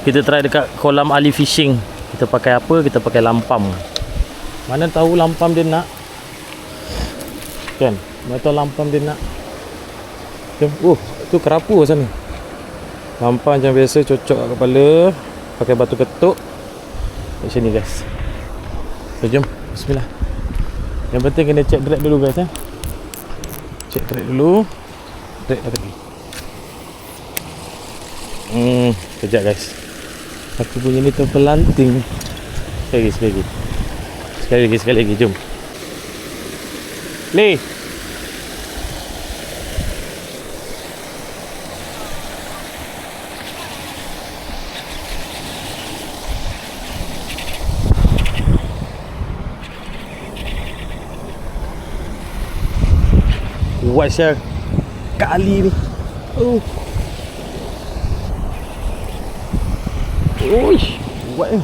Kita try dekat kolam Ali Fishing. Kita pakai apa? Kita pakai lampam. Mana tahu lampam dia nak. Kan? Mana tahu lampam dia nak. Oh, tu kerapu sana. Lampam macam biasa, cocok kat kepala. Pakai batu ketuk. Macam ni guys. So jom, bismillah. Yang penting kena check drag dulu guys. Check drag dulu. Drag dah pergi. Kejap guys. Aku punya ni terpelanting. Sekali lagi, jom. Lee. Kuat saya kali ni. Oi, kuat ni.